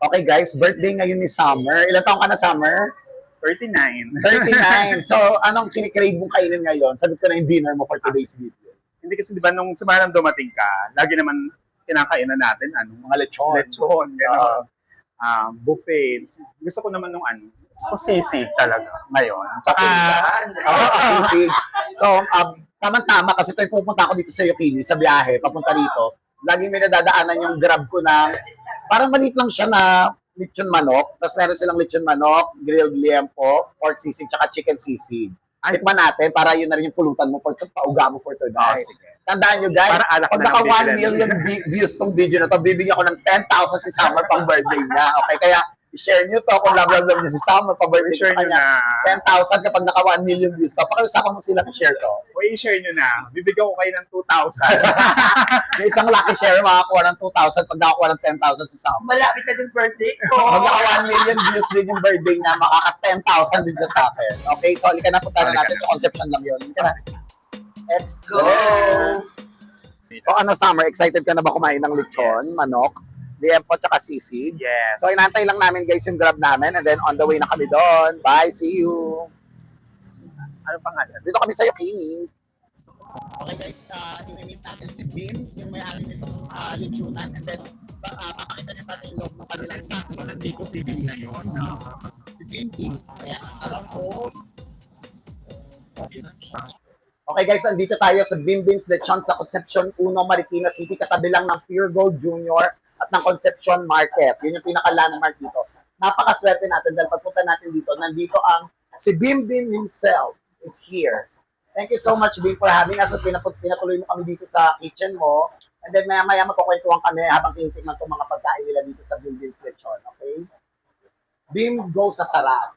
Okay guys, birthday ngayon ni Summer. Ilan taong ka na, Summer? 39. 39. So, anong kinikrave mong kainin ngayon? Sagot ko na yung dinner mo for today's video. Hindi kasi di ba nung semanan dumating ka, lagi naman kinakainan natin, Mga lechon. lechon, gano'n. Buffets. Gusto ko naman nung sisig talaga ngayon. Tsaka, Sisig. So, tamang-tama kasi tayo pupunta ako dito sa Yokini sa biyahe, papunta dito. Laging may nadadaanan yung grab ko ng, parang maliit lang siya na lechon manok. Tapos meron silang lechon manok, grilled liempo, pork sisig, tsaka chicken sisig. Tikman natin para yun na rin yung pulutan mo for pauga mo for today. sige. Tandaan nyo guys, Para alak pag na naka lang 1 bibili. million views tong video na to, bibigyan ko ng 10,000 si Summer pang birthday niya. Okay, kaya i-share nyo to kung love niyo si Summer pang birthday i-share sa nyo kanya. na. 10,000 kapag naka 1 million views. So, pakiusapan mo silang i-share to. O i-share nyo na. Bibigyan ko kayo ng 2,000. May isang lucky share, makakuha ng 2,000 pag nakakuha ng 10,000 si Summer. Malapit na yung birthday ko. Pag naka 1 million views din yung birthday niya, makaka 10,000 din siya sa akin. Okay, so halika na, punta na natin sa conception lang yun. Halika na. Let's go! So ano, Summer, excited ka na ba kumain ng lechon, Yes. manok, liempo, tsaka sisig? Yes. So inantay lang namin guys yung grab namin and then on the way na kami doon. Bye, see you! Ano pangalan? Dito kami sa Yokini. Okay guys, i-meet natin si Bim, yung may-ari nitong lechonan, and then papakita niya sa atin yung loob ng kanilang sasig. Nandito si Bim ngayon. Si Bim, kaya sarap po. Okay guys, andito tayo sa Bimbim's Lechon sa Concepcion 1, Marikina City, katabi lang ng Pure Gold Junior at ng Concepcion Market. Yun yung pinaka-landmark dito. Napakaswerte natin dahil pagpunta natin dito, nandito ang si Bimbim himself is here. Thank you so much, Bim, for having us at pinatuloy mo kami dito sa kitchen mo. And then maya-maya magkukwentuhan kami habang tinitignan itong mga pagkain nila dito sa Bimbim's Lechon. Okay? Bim, go sa sarap.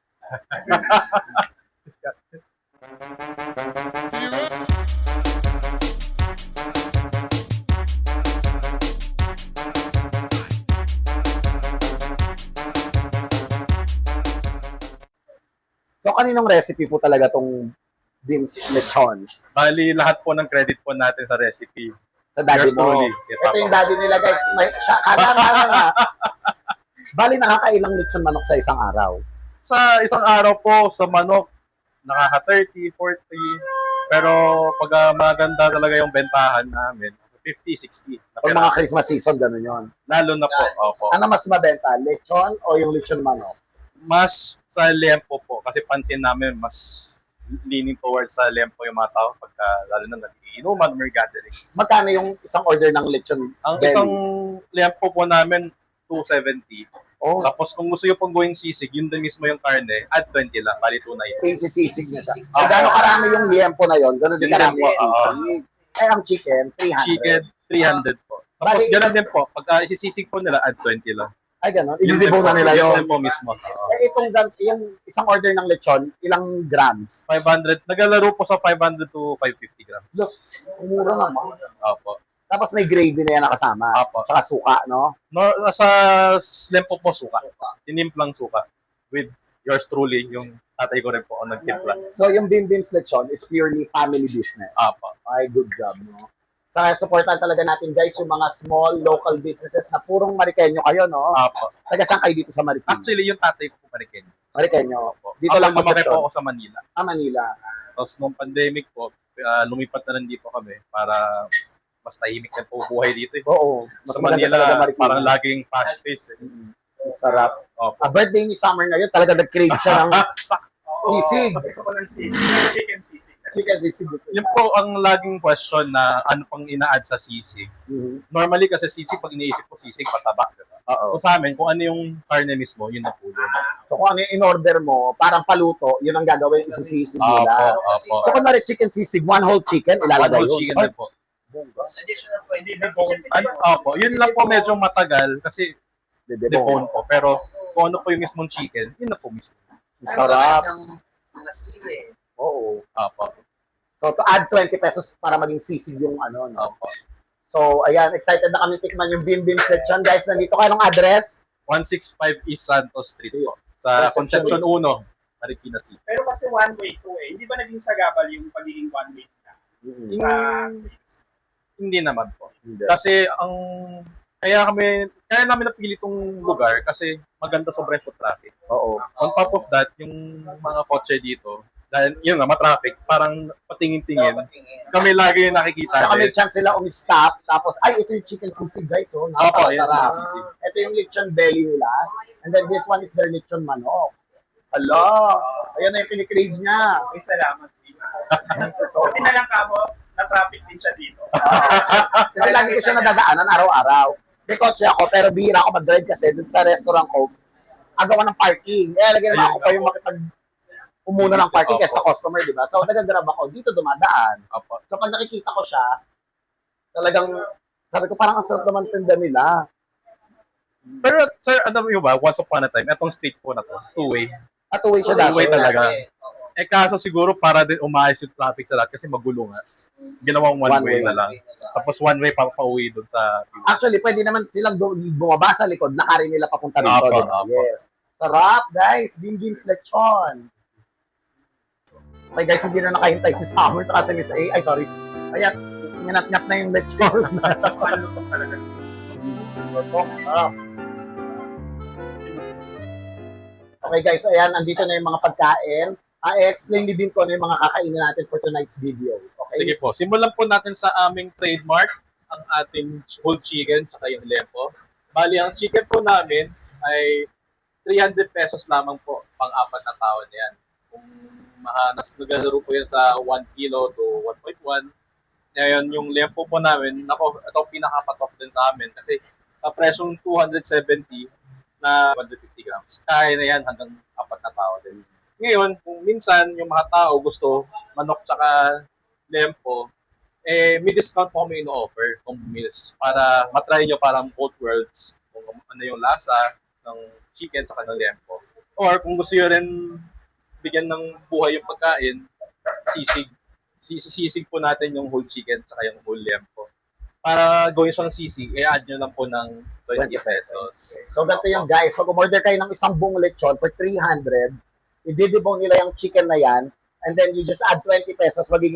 So, kaninong recipe po talaga tong Bim's Lechon? Bali, lahat po ng credit po natin sa recipe. Sa daddy Yours mo. truly, Ito yung daddy nila, guys. Kala nga. Bali, nakakailang lechon manok sa isang araw. Sa isang araw po, sa manok, nakaka 30, 40. Pero pag maganda talaga yung bentahan namin, 50, 60. Pag mga Christmas season, gano'n yun. Lalo na po, opo. Ano mas mabenta? Lechon o yung lechon manok? Mas sa lempo po, kasi pansin namin, mas leaning towards sa lempo yung mga tao pagka lalo na nag-iinuman, may gathering. Magkano yung isang order ng lechon Ang belly? isang lempo po namin, 270. Oh, Tapos kung gusto nyo pong gawing sisig, yun din mismo yung karne, add 20 lang, bali 290. yung sisig niya. So, gano'n karami yung liempo na yun, gano'n din Yun karami din po, yung sisig. Eh, ang chicken, 300. Chicken, 300 po. Tapos Bali, gano'n din po, pagka isisisig po nila, add 20 lang. Ay, gano'n. Yun Ididibong na din po- nila yun yun. din po mismo. Oo. Eh, yung isang order ng lechon, ilang grams? 500, naglalaro po sa 500 to 550 grams. Look, mura naman. Opo. Tapos may gravy na yan nakasama. Opo. Tsaka suka, no? Sa lempo po suka. Tinimplang suka. With yours truly, yung tatay ko rin po ang nagtimpla. So, yung Bimbim's Lechon is purely family business. Opo. Ay, good job, no? Saka supportan talaga natin, guys, yung mga small local businesses na purong Marikenyo kayo, no? Opo. Taga saan kayo dito sa Marikina? Actually, yung tatay ko po parikin. Marikenyo. Opo. Dito lang lumaki Concepcion. po ako sa Manila. Manila. Tapos nung pandemic po, lumipat na rin dito kami para mas tahimik na po buhay dito. Oo. Mas Sa maganda talaga Manila, Marikina. parang laging fast pace. Ang sarap. Opo. Birthday ni Summer ngayon, talaga nag-crave siya ng sisig. Gusto ko ng sisig. Chicken sisig. Chicken sisig. Yun po ang laging question na ano pang ina-add sa sisig. Mhm. Normally kasi sisig, pag iniisip ko sisig, pataba. Diba? Oo. Kung sa amin, kung ano yung karne mismo, yun na po yun. So kung ano yung in-order mo, parang paluto, yun ang gagawin, isisisig Opo, nila. opo. So kung mali chicken sisig, one whole chicken, One ilalagay whole yun. chicken Ay, din po. Additional 20 na Opo, yun lang po medyo matagal kasi Debone. debone po. Pero kung ano po yung mismong chicken, yun na po mismo. Ang sarap. Mga sili. Oo. Opo. So to add 20 pesos para maging sisig yung ano, no? Opo. So ayan, excited na kami tikman yung Bimbim's Lechon. Guys, nandito kayo ng address. 165 East Santos Street po. Sa Concepcion 1, Marikina City. Pero kasi one way to Hindi ba naging sagabal yung pagiging one way na Mhm. sa sales? Hindi naman po. Hindi. Kasi ang kaya namin napili itong lugar kasi maganda sobrang foot traffic. Oo. On top of that, yung mga kotse dito, dahil yun nga, matraffic, parang patingin-tingin. Kami lagi yung nakikita. Saka may chance sila umistop. Tapos, ay, ito yung chicken sisig, guys. Oh, Opo, yun, napakasarap. chicken sisig. Ito yung lechon belly nila. And then this one is their lechon manok. Hala! Ayan na yung kinikrave niya. May salamat. Buti na lang kamo, na-traffic din siya dito. Kasi lagi ko siya nadadaanan araw-araw. May kotse ako, pero bihira ako mag-drive kasi dun sa restaurant ko, agawan ng parking. Eh, lagi naman ako pa yung umuna ng parking kaysa customer, di ba? So, nag-grab ako. Dito dumadaan. Opo. So, pag nakikita ko siya, talagang, sabi ko, parang ang sarap naman tinda nila. Pero, sir, ano mo ba, once upon a time, itong street po na to, two-way. At uwi siya Two-way dati. talaga. Kaso siguro para din umayos yung traffic sa lahat kasi magulo nga. Ginawang one way na lang. Tapos one way pa pauwi doon sa... Actually, pwede naman silang bumaba sa likod, lakarin nila papunta dito. Apo, Diba? apo. Yes. Sarap, guys. Bingbing's lechon. Okay, guys, hindi na nakahintay si Summer at si Miss A. Ay, sorry. Kaya, nginat-ngat na yung lechon. Ah. Okay, guys, ayan, andito na yung mga pagkain. I-explain din ko ano yung mga kakainin natin for tonight's video. Okay? Sige po, simulan po natin sa aming trademark, ang ating whole chicken, tsaka yung lempo. Bali, ang chicken po namin ay 300 pesos lamang po, pang-apat na tao na yan. Kung nagalaro po yan sa 1 kilo to 1.1. Ngayon, yung lempo po namin, ito ang pinaka-top din sa amin kasi sa presyong 270 na 150 grams. Kaya na yan hanggang 4 na tao din. Ngayon, kung minsan yung mga tao gusto manok tsaka lempo, may discount po kami ino-offer kung meals para matry nyo parang both worlds kung ano yung lasa ng chicken tsaka ng lempo. Or kung gusto nyo rin bigyan ng buhay yung pagkain, sisig. Sisig po natin yung whole chicken tsaka yung whole lempo. Para gawin siyang sisig, i-add nyo lang po ng 20 pesos. So, ganito yung guys. Pag umorder kayo ng isang buong lechon for 300, i-debone nila yung chicken na yan, and then you just add 20 pesos, magiging,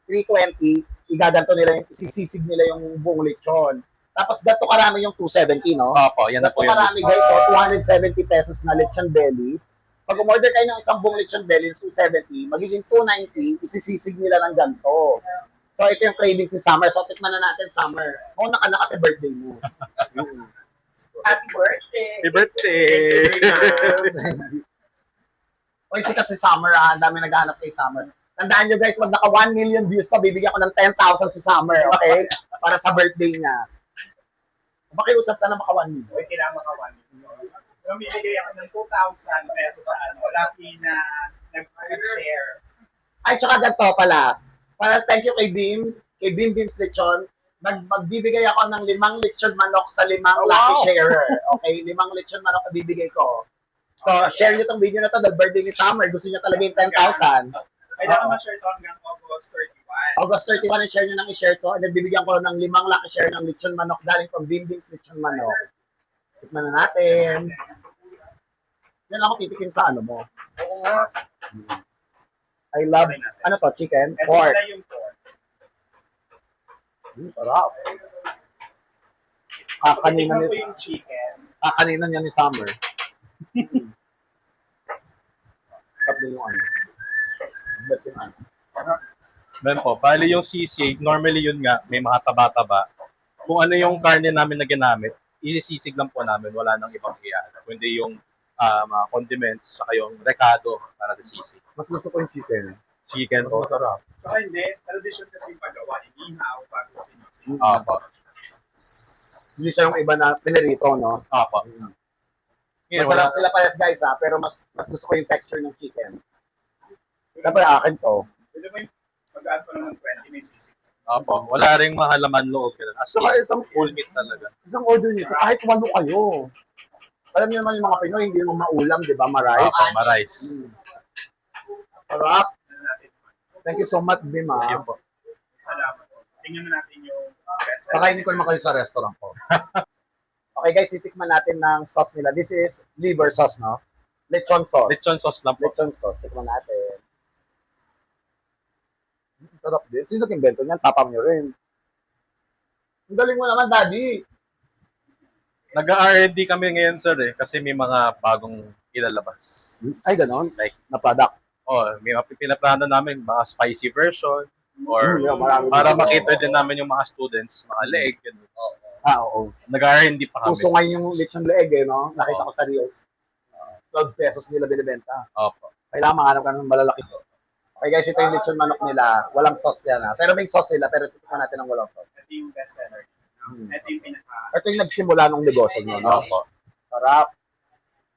320, igaganto nila yung, isisisig nila yung buong lechon. Tapos, ganito karami yung 270, no? Opo, yan na po Ganito yung karami, guys. So, 270 pesos na lechon belly. Pag umorder kayo ng isang buong lechon belly, 270, magiging 290, isisisig nila ng ganito. So, ito yung craving si Summer. So, tikman na natin, Summer. Mauna ka na kasi birthday mo. Happy birthday! Happy birthday! Oy, sikat si Summer, ah. Ang dami naghahanap kay Summer. Tandaan nyo guys, pag naka 1 million views pa, bibigyan ko ng 10,000 si Summer, okay? Para sa birthday niya. Makiusap ka na maka 1 million. Uy, kailangan makawan. Namimigay ako ng 2,000 pesos sa lucky na nag-share. Ay, tsaka ganito pala. Para thank you kay Bim Bim's Lechon. Magbibigay ako ng 5 lechon manok sa 5 lucky sharer. Okay, 5 lechon manok na bibigay ko. So, share nyo tong video na to dahil birthday ni Summer. Gusto niya talaga yung 10,000. Kailangan ma-share to hanggang August 31. August 31 share nyo nang i-share ko. And then bibigyan ko ng 5 lucky share ng lechon manok galing from Bim Bim's Lechon Manok. Tikman na natin. Yan ako titikin sa ano mo. Oo nga. I love, ano to, chicken? Ito Pork. na yung pork. Sarap. Kanina Tingnan ni, ko yung chicken. kanina niya ni Summer. Sarap din yung ano. Ba't yung ano? Ben po, bali yung sisig, normally yun nga, may mga taba-taba. Kung ano yung karne namin na ginamit, isisig lang po namin, wala nang ibang iyan. Kundi yung mga condiments, saka yung recado para sa sisig. Mas gusto ko yung chicken. Chicken po. Sarap. Saka hindi, tradition kasi yung paggawa, inihaw bago sinisig. Opo. Hindi siya yung iba na pinirito, no? Opo. Ngayon, wala. Masarap sila pares guys ha, pero mas gusto ko yung texture ng chicken. Siyempre akin to. Pwede mo yung mag-add ko lang ng 20 may sisig. Opo. Wala ring mahalaman loob. As Saka is, itong full meat talaga. isang order nito, kahit 8 kayo. Alam niyo naman yung mga Pinoy, hindi naman maulam, di ba? Maray. Opo, marais. Sarap. Tingnan natin. Thank you so much, Bim ha. Yun po. Salamat. Tingnan na natin yung best. Pakainin ko naman kayo sa restaurant ko. Okay guys, titikman natin ng sauce nila. This is liver sauce, no? Lechon sauce. Lechon sauce lang po. Lechon sauce. Tikman natin. Sarap din. Sino nag-invento niyan? Tapang nyo rin. Ang galing mo naman, Daddy. Nag-R&D kami ngayon, sir, kasi may mga bagong ilalabas. Ay, ganon. Like, Na product. may mga pinaplano namin, mga spicy version, or Yeah, marami para dito. makita din namin yung mga students, mga leeg, ganun. Oo. Nag-R&D pa kami. Puso ngayon yung lechon leeg, no? Nakita ko sa Reels. 12 pesos nila binibenta. Opo. Kailangan makahanap ka ng malalaki. Okay guys, ito yung lechon manok nila. Walang sauce yan ha. Pero may sauce sila, pero titikman natin ng walang sauce. Ito yung best seller. Hmm. Ito yung pinaka... Ito yung nagsimula ng negosyo nyo, no? Opo. Sarap.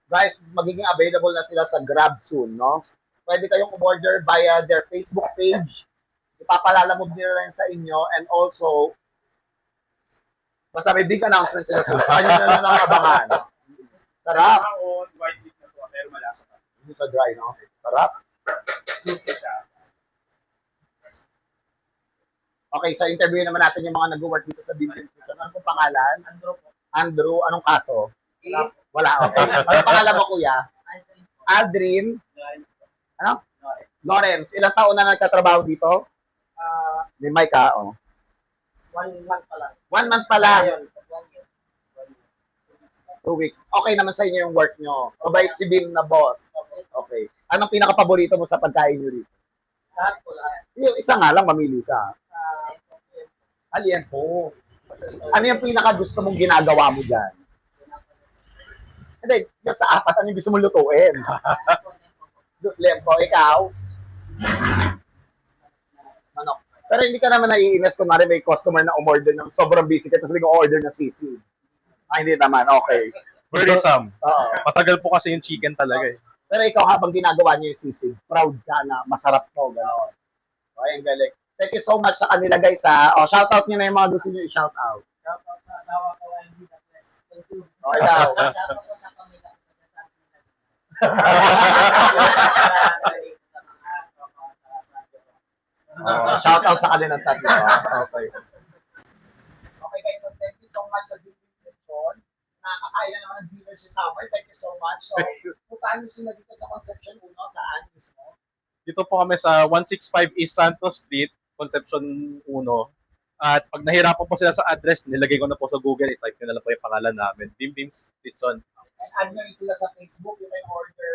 Guys, magiging available na sila sa Grab soon, no? Pwede kayong umorder via their Facebook page. Ipapalalamog nila rin sa inyo and also basta may big announcement sila soon. Kanya na lang abangan. Sarap. Taon, white meat na to, pero malasa pa. Hindi siya dry, no? Sarap. Juicy siya. Okay, sa interview naman natin yung mga nag-work dito sa Bimbims Kitchen. Ano pong pangalan? Andrew. Anong kaso? Wala, okay. Anong pangalan mo, kuya? Aldrin. Ano? Lawrence. Ilang taon na nagtatrabaho dito? May mic ka, oh. 1 month pa lang. 1 month pa lang. Ayun, 2 weeks. Okay naman sa inyo yung work nyo. Mabait si Bim na boss. Okay. Anong pinaka-paborito mo sa pagkain nyo dito? lahat po lahat. Yung isa nga lang, mamili ka. Aliento. Ano yung pinaka-gusto mong ginagawa mo dyan? Hindi, yung sa apat, ano yung gusto mong lutuin? Lempo, ikaw? Manok. Pero hindi ka naman naiinis kung may customer na umorder ng sobrang busy ka, tapos biglang order na sisig. Ah, hindi naman. Okay. Worrisome. Oo. Matagal po kasi yung chicken talaga eh. Pero ikaw habang ginagawa niyo yung sisig, proud ka na masarap to, gano'n. Okay, ang galing. Thank you so much sa kanila guys ha. O, shoutout niyo na yung mga gusto niyo i-shoutout. Shoutout sa asawa ko, Andy the Best. Thank you. Okay daw. Shoutout ko sa pamilya ko. Shoutout sa kanilang tatlo. Okay. Okay guys, so thank you so much sa video session. Nakakain na naman ng dinner si Summer. Thank you so much. So, puntahan niyo sila dito sa Concepcion 1, saan mismo? Dito po kami sa 165 East Santos Street, Concepcion 1. At pag nahirapan po sila sa address, nilagay ko na po sa Google, i-type nyo na lang po yung pangalan namin. Bimbims Kitchen. And add nyo rin sila sa Facebook. You can order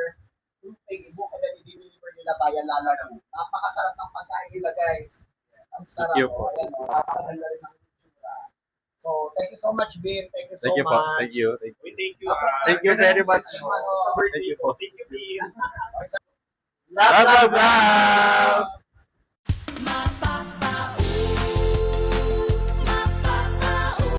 through Facebook and then i-deliver nila via Lala. Napakasarap ng pagkain nila guys. Ang sarap. Thank you po. Ayan, napakaganda rin ng itsura. So, thank you so much, Bim. Thank you so Thank you po. much. Thank you. Thank you. We thank you. Thank you very much. Ano, Sa birthday Thank you po. po. Thank you, Pia. love, love, love. Love!